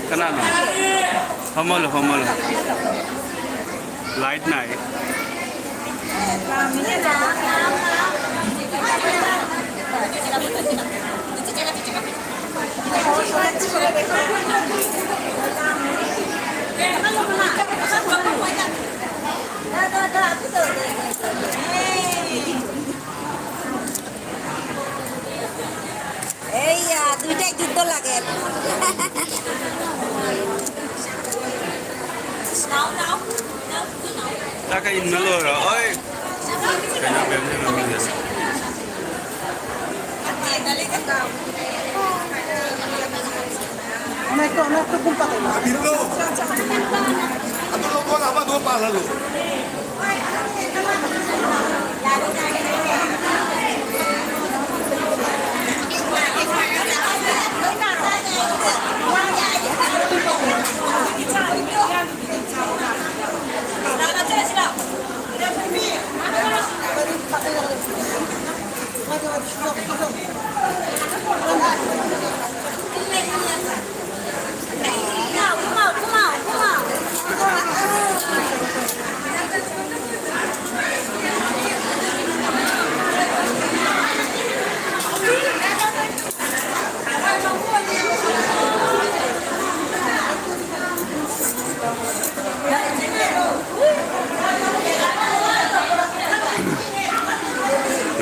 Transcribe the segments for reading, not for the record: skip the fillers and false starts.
Kanana? Homolo. Light night. দুইটাই যুদ্ধ লাগে Taka innalo ra. Oi. Kanya bemne na migas. Anak ko kumpa ko. Dito. Ano lo ko apa do pa lalo.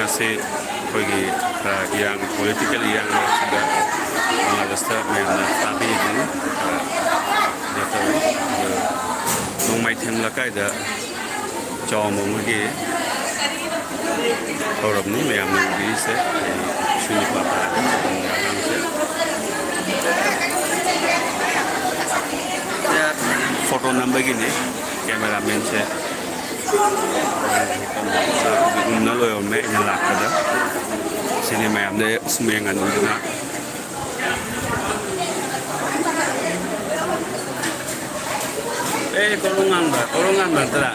Nasi pergi yang political yang sudah mengadasta memang tapi ini jatuh mengmai tem lakai dah jauh mungkin orang ni memang bisa suni papa ya foto number gini kameramen saya nalo yo me nyala kada sini me amde semengan dulu kolongan ba tara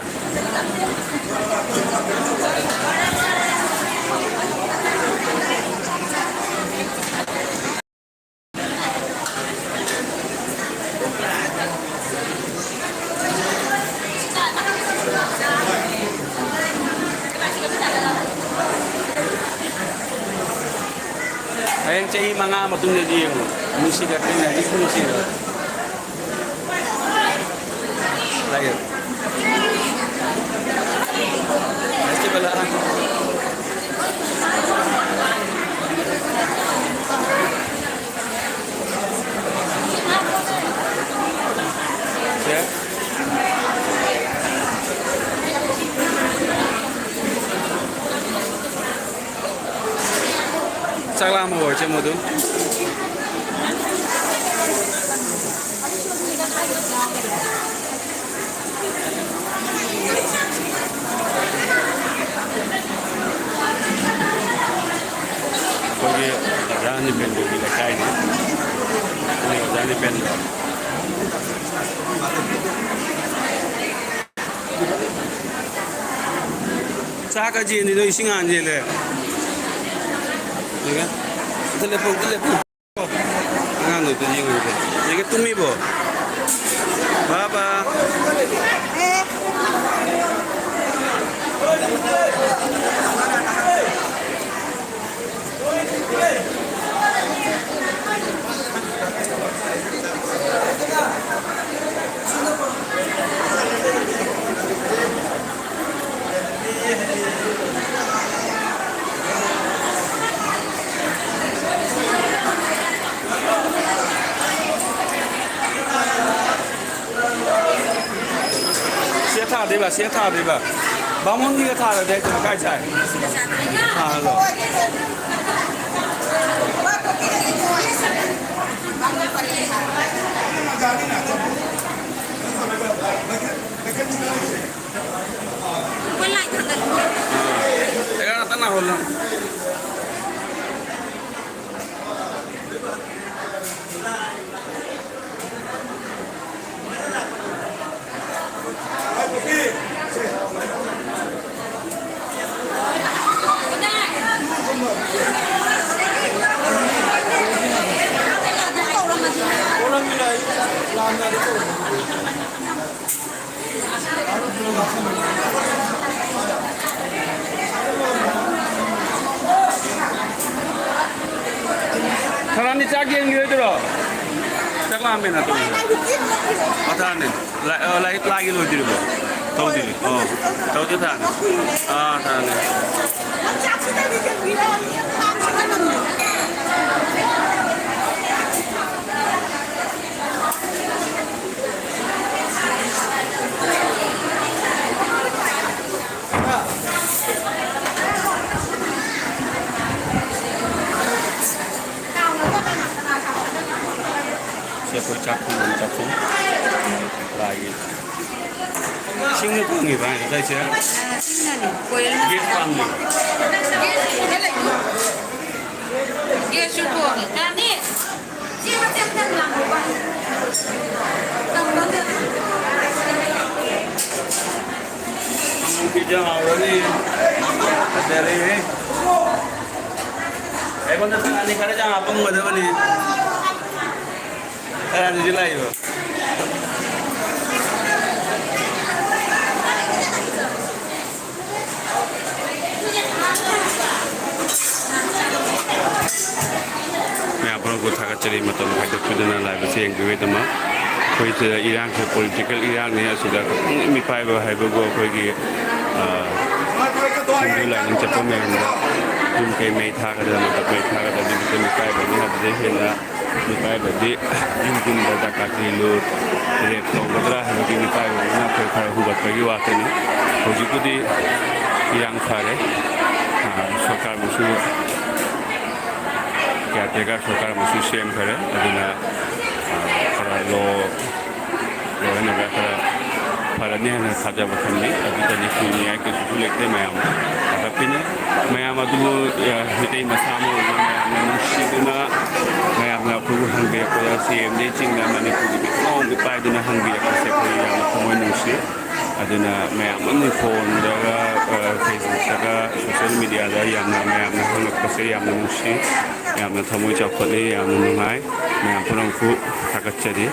Ayang cai mga matungnya dia musik katanya itu musik lahir pasti belahan ya Salam mo mo tu. Pergi jalan pendu kita kain. Ini jalan pendu. Saka ji ni doi singa anje le. Iya, telepon. Angano tu jingo tu. Ini tumi bo. Baba. Siapa thả đi bà. Bao món như thả ở đây thì cái chạy. Thả rồi. Quay lại thằng này. Cái đó tao nào hồn lắm. 사람이 짜게 연결들어. 잠깐만 나 또. 어떠하네? 라이기 로디로. 더우지. 더우지 타네. 아, 타네. Siapa cakung lagi. Sini pangi bang, saya sih. Git pangi. Dia syukur. Nah ni, dia macam tenang bang. Kita awal ni dari. Kau nak ni kerja jangan apa muda ni. Ada di lain. Saya pun aku tak cari macam kita sudah nak live siang juga tu mah. Kau itu Iran ke political Iran ni sudah mipai bahaya bagus kau ini. Hindu lain cepat mengenda. Jumpai meita kada macam meita kada di kita mipai begini ada dehela. Mipai bagi jumjum dah kaki lur. Jadi kalau betul begini mipai begini apa kalau hubat bagi waktu ni. Kau juga di Iran kare. Sokar musuh. Caretaker sokar musuh same kare. Adina kalau lo ni berkata pada ni hanya saja macam ni. Tapi tadi dunia ke sulit ni macam. Tapi ni macam tu kita bersama macam musyiduna macam nak perubahan biar pada CMD cingga mana pun mau dipai dengan biar pasal yang semua musyid. Aduna macam ni phone jaga Facebook jaga social media ada yang macam nak pasal yang musyid yang nak tamu cakap ni yang mengenai macam orang tu tak jadi.